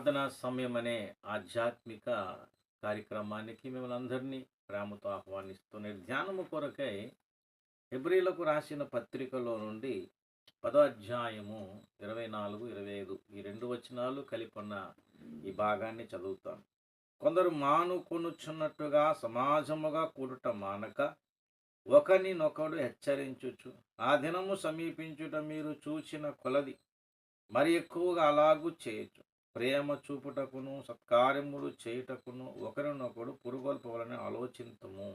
ప్రార్థనా సమయం అనే ఆధ్యాత్మిక కార్యక్రమానికి మిమ్మల్ని అందరినీ ప్రేమతో ఆహ్వానిస్తున్న ధ్యానము కొరకై హెబ్రీలకు రాసిన పత్రికలో నుండి 10వ అధ్యాయము 24, 25 ఈ రెండు వచనాలు కలిపి ఉన్న ఈ భాగాన్ని చదువుతాను. కొందరు మానుకొనుచున్నట్టుగా సమాజముగా కూడుట మానక ఒకనినొకడు హెచ్చరించుచు ఆ దినము సమీపించుట మీరు చూచిన కొలది మరి ఎక్కువగా అలాగూ చేయొచ్చు. ప్రేమ చూపుటకును సత్కార్యములు చేయుటకును ఒకరినొకడు పురుగొల్పవలని ఆలోచింతుము.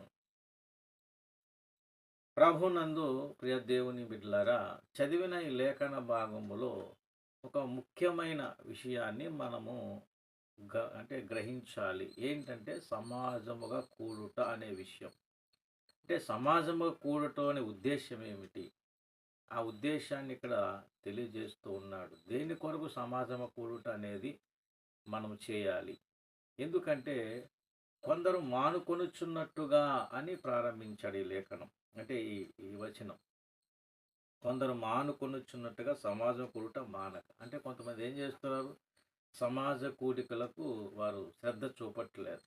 ప్రభునందు ప్రియ దేవుని బిడ్డలారా, చదివిన ఈ లేఖన భాగములో ఒక ముఖ్యమైన విషయాన్ని మనము గ్రహించాలి. ఏంటంటే సమాజముగా కూడుట అనే విషయం. అంటే సమాజముగా కూడటం అనే ఉద్దేశం ఏమిటి? ఆ ఉద్దేశాన్ని ఇక్కడ తెలియజేస్తూ ఉన్నాడు. దేని కొరకు సమాజము కూడుట అనేది మనం చేయాలి. ఎందుకంటే కొందరు మానుకొనుచున్నట్టుగా అని ప్రారంభించాడు ఈ లేఖనం. అంటే ఈ ఈ వచనం. కొందరు మానుకొనుచున్నట్టుగా సమాజం కూడుట మానక. అంటే కొంతమంది ఏం చేస్తున్నారు? సమాజ కూడికలకు వారు శ్రద్ధ చూపట్లేదు.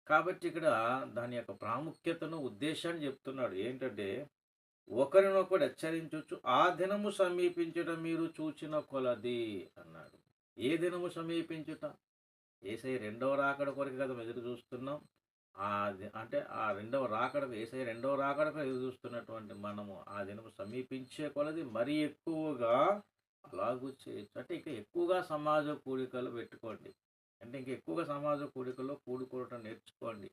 కాబట్టి ఇక్కడ దాని యొక్క ప్రాముఖ్యతను, ఉద్దేశాన్ని చెప్తున్నాడు. ఏంటంటే ఒకరినొకడు హెచ్చరించొచ్చు ఆ దినము సమీపించుట మీరు చూచిన కొలది అన్నాడు. ఏ దినము సమీపించుట? యేసయ్య రెండవ రాకడ కొరకు కదా ఎదురు చూస్తున్నాం. అంటే ఆ రెండవ రాకడకు, యేసయ్య రెండవ రాకడకు ఎదురు చూస్తున్నటువంటి మనము ఆ దినము సమీపించే కొలది మరీ ఎక్కువగా అలాగూ చేయొచ్చు. అంటే ఇంకా ఎక్కువగా సమాజ కూడికలు పెట్టుకోండి. అంటే ఇంక ఎక్కువగా సమాజ కూడికల్లో కూడుకోవటం నేర్చుకోండి.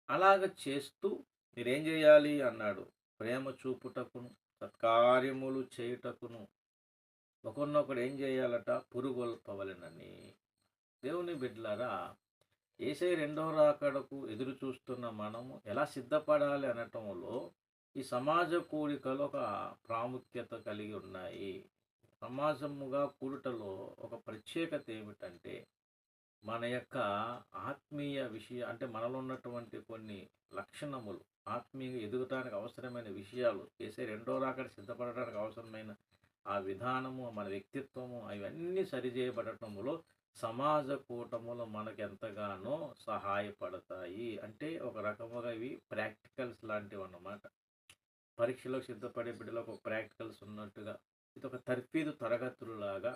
అలాగ చేస్తూ మీరేం చేయాలి అన్నాడు. ప్రేమ చూపుటకును సత్కార్యములు చేయుటకును ఒకరినొకడు ఏం చేయాలట? పురుగొల్పవలెనని. దేవుని బిడ్డలారా, యేసయ్య రెండవ రాకడకు ఎదురు చూస్తున్న మనము ఎలా సిద్ధపడాలి అనటంలో ఈ సమాజ కూడికలు ఒక ప్రాముఖ్యత కలిగి ఉన్నాయి. సమాజముగా కూడుటలో ఒక ప్రత్యేకత ఏమిటంటే మన యొక్క ఆత్మీయ అంటే మనలో ఉన్నటువంటి కొన్ని లక్షణములు, ఆత్మీయంగా ఎదుగటానికి అవసరమైన విషయాలు, చేసే రెండో రాకడ సిద్ధపడటానికి అవసరమైన ఆ విధానము, మన వ్యక్తిత్వము అవన్నీ సరిచేయబడటంలో సమాజ కూటములు మనకు ఎంతగానో సహాయపడతాయి. అంటే ఒక రకముగా ఇవి ప్రాక్టికల్స్ లాంటివి అన్నమాట. పరీక్షలకు సిద్ధపడే బిడ్డలకు ఒక ప్రాక్టికల్స్ ఉన్నట్టుగా ఇది ఒక తర్ఫీదు తరగతులాగా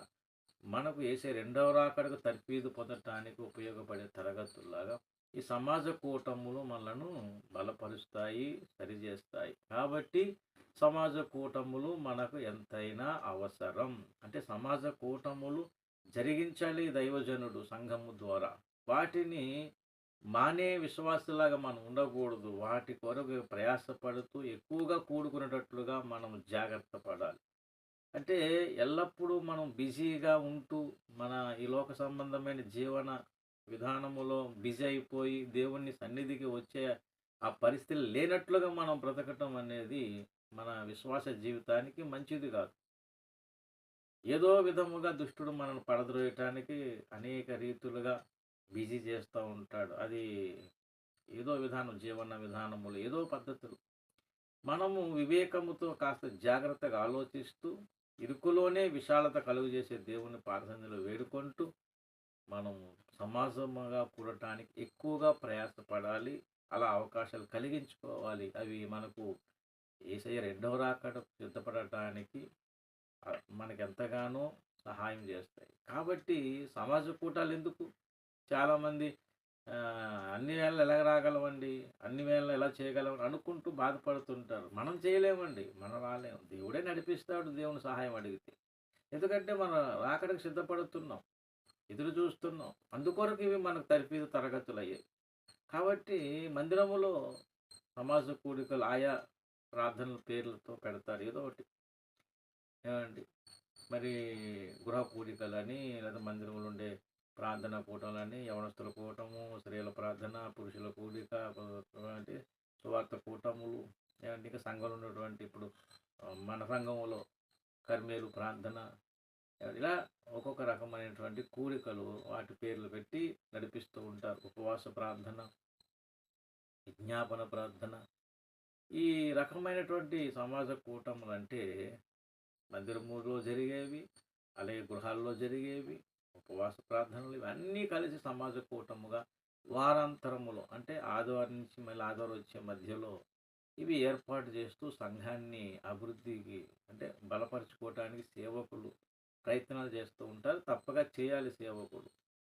మనకు వేసే రెండవ రాకడకు తర్ఫీదు పొందటానికి ఉపయోగపడే తరగతుల్లాగా ఈ సమాజ కూటములు మనలను బలపరుస్తాయి, సరిచేస్తాయి. కాబట్టి సమాజ కూటములు మనకు ఎంతైనా అవసరం. అంటే సమాజ కూటములు జరిగించాలి దైవజనుడు సంఘము ద్వారా. వాటిని మానే విశ్వాసులాగా మనం ఉండకూడదు. వాటి కొరకు ప్రయాసపడుతూ ఎక్కువగా కూడుకునేటట్లుగా మనం జాగ్రత్త పడాలి. అంటే ఎల్లప్పుడూ మనం బిజీగా ఉంటూ మన ఈ లోక సంబంధమైన జీవన విధానములో బిజీ అయిపోయి దేవుని సన్నిధికి వచ్చే ఆ పరిస్థితి లేనట్లుగా మనం బ్రతకటం అనేది మన విశ్వాస జీవితానికి మంచిది కాదు. ఏదో విధముగా దుష్టుడు మనల్ని పడద్రోయటానికి అనేక రీతులుగా బిజీ చేస్తూ ఉంటాడు. అది ఏదో విధానం, జీవన విధానములు, ఏదో పద్ధతులు. మనము వివేకముతో కాస్త జాగ్రత్తగా ఆలోచిస్తూ ఇరుకులోనే విశాలత కలుగజేసే దేవుని పాదసన్నిధిలో వేడుకుంటూ మనం సమాజముగా కూడటానికి ఎక్కువగా ప్రయాసపడాలి. అలా అవకాశాలు కలిగించుకోవాలి. అవి మనకు యేసయ్య రెండవ రాకడ సిద్ధపడటానికి మనకెంతగానో సహాయం చేస్తాయి. కాబట్టి సమాజ కూటాలు ఎందుకు? చాలామంది అన్ని వేళలు ఎలా రాగలమండి, అన్ని వేళలు ఎలా చేయగలం అనుకుంటూ బాధపడుతుంటారు. మనం చేయలేమండి, మనం రాలేము. దేవుడే నడిపిస్తాడు దేవుని సహాయం అడిగితే. ఎందుకంటే మనం రాకడకు సిద్ధపడుతున్నాం, ఎదురు చూస్తున్నాం. అందుకొరకు ఇవి మనకు తర్ఫీదు తరగతులు అయ్యాయి. కాబట్టి మందిరములో సమాజ కూడికలు ఆయా ప్రార్థనల పేర్లతో పెడతారు ఏదో ఒకటి. ఏమండి, మరి గృహ కూడికలని, లేదా మందిరంలో ఉండే ప్రార్థన కూటలని, యవనస్తుల కూటము, స్త్రీల ప్రార్థన, పురుషుల కూడిక, అంటే సువార్త కూటములు, ఏమంటే ఇంకా సంఘంలో ఉన్నటువంటి ఇప్పుడు మన సంఘంలో కర్మేలు ప్రార్థన, ఇలా ఒక్కొక్క రకమైనటువంటి కూడికలు వాటి పేర్లు పెట్టి నడిపిస్తూ ఉంటారు. ఉపవాస ప్రార్థన, విజ్ఞాపన ప్రార్థన, ఈ రకమైనటువంటి సమాజ కూటములు అంటే మందిరములో జరిగేవి, అలాగే గృహాల్లో జరిగేవి, ఉపవాస ప్రార్థనలు ఇవన్నీ కలిసి సమాజ కూటముగా వారాంతరములో అంటే ఆదివారం నుంచి మళ్ళీ ఆదివారం వచ్చే మధ్యలో ఇవి ఏర్పాటు చేస్తూ సంఘాన్ని అభివృద్ధికి అంటే బలపరుచుకోవటానికి సేవకులు ప్రయత్నాలు చేస్తూ ఉంటారు. తప్పక చేయాలి సేవకులు.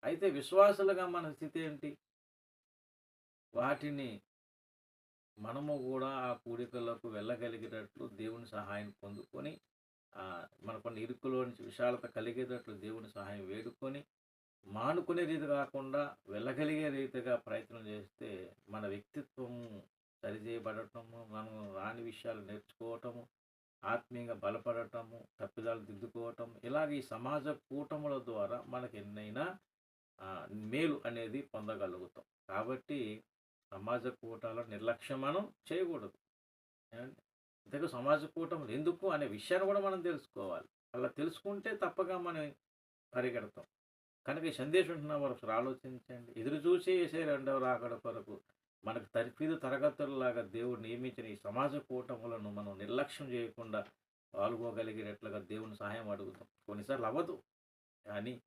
అయితే విశ్వాసులుగా మన స్థితి ఏంటి? వాటిని మనము కూడా ఆ కూడికలకు వెళ్ళగలిగేటట్లు దేవుని సహాయం పొందుకొని మనకున్న ఇరుకులో నుంచి విశాలత కలిగేటట్లు దేవుని సహాయం వేడుకొని మానుకునే రీతి కాకుండా వెళ్ళగలిగే రీతిగా ప్రయత్నం చేస్తే మన వ్యక్తిత్వము సరిచేయబడటము, మనం రాని విషయాలు నేర్చుకోవటము, ఆత్మీయంగా బలపడటము, తప్పిదాలు దిద్దుకోవటం, ఇలాగ ఈ సమాజ కూటముల ద్వారా మనకు ఎన్నైనా మేలు అనేది పొందగలుగుతాం. కాబట్టి సమాజ కూటాల నిర్లక్ష్యం మనం చేయకూడదు. ఏమండి? ఇంతకు సమాజ కూటములు ఎందుకు అనే విషయాన్ని కూడా మనం తెలుసుకోవాలి. అలా తెలుసుకుంటే తప్పక మనం పరిగెడతాం. కనుక ఈ సందేశం వింటున్న వారు ఒకసారి ఆలోచించండి. ఎదురు చూసి యేసయ్య రెండవ రాకడ కొరకు మనకు తర్ఫీదు తరగతుల్లాగా దేవుడు నియమించిన ఈ సమాజ కూటములను మనం నిర్లక్ష్యం చేయకుండా పాల్గొగలిగేటట్లుగా దేవుని సహాయం అడుగుతాం. కొన్నిసార్లు అవ్వదు. కానీ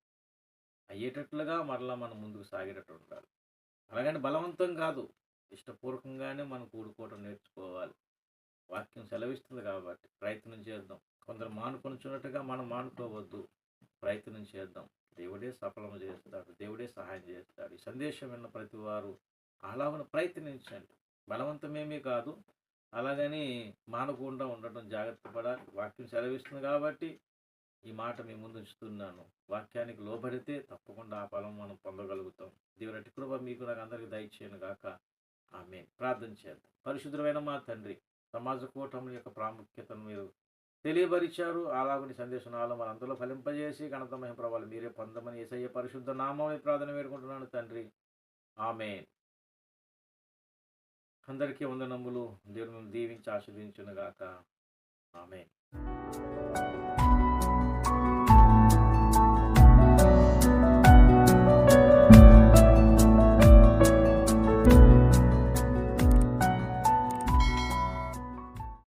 అయ్యేటట్లుగా మరలా మనం ముందుకు సాగేటట్టు ఉండాలి. అలాగని బలవంతం కాదు. ఇష్టపూర్వకంగానే మనం కూడుకోవటం నేర్చుకోవాలి. వాక్యం సెలవిస్తుంది కాబట్టి ప్రయత్నం చేద్దాం. కొందరు మానుకొనుచున్నట్టుగా మనం మానుకోవద్దు. ప్రయత్నం చేద్దాం. దేవుడే సఫలం చేస్తాడు. దేవుడే సహాయం చేస్తాడు. ఈ సందేశం విన్న ప్రతి వారు అలాగని ప్రయత్నించండి. బలవంతమేమీ కాదు. అలాగని మానకుండా ఉండటం జాగ్రత్త పడాలి. వాక్యం సెలవిస్తుంది కాబట్టి ఈ మాట మీ ముందు ఉంచుతున్నాను. వాక్యానికి లోబడితే తప్పకుండా ఆ ఫలం మనం పొందగలుగుతాం. దేవుని అట్టి కృప మీకు నాకు అందరికీ దయచేయను గాక. ఆమేన్. ప్రార్థన చేద్దాం. పరిశుద్ధమైన మా తండ్రి, సమాజ కూటముల యొక్క ప్రాముఖ్యతను మీరు తెలియపరిచారు. అలాగని సందేశనాలు మనందరిలో ఫలింపజేసి ఘనత మహిమ ప్రభావాలు మీరే పొందమని యేసయ్య పరిశుద్ధ నామమున ప్రార్థన వేడుకుంటున్నాను తండ్రి. ఆమేన్. అందరికీ వందనములు. దేవుని దీవించి ఆశీర్వదించును గాక. ఆమేన్.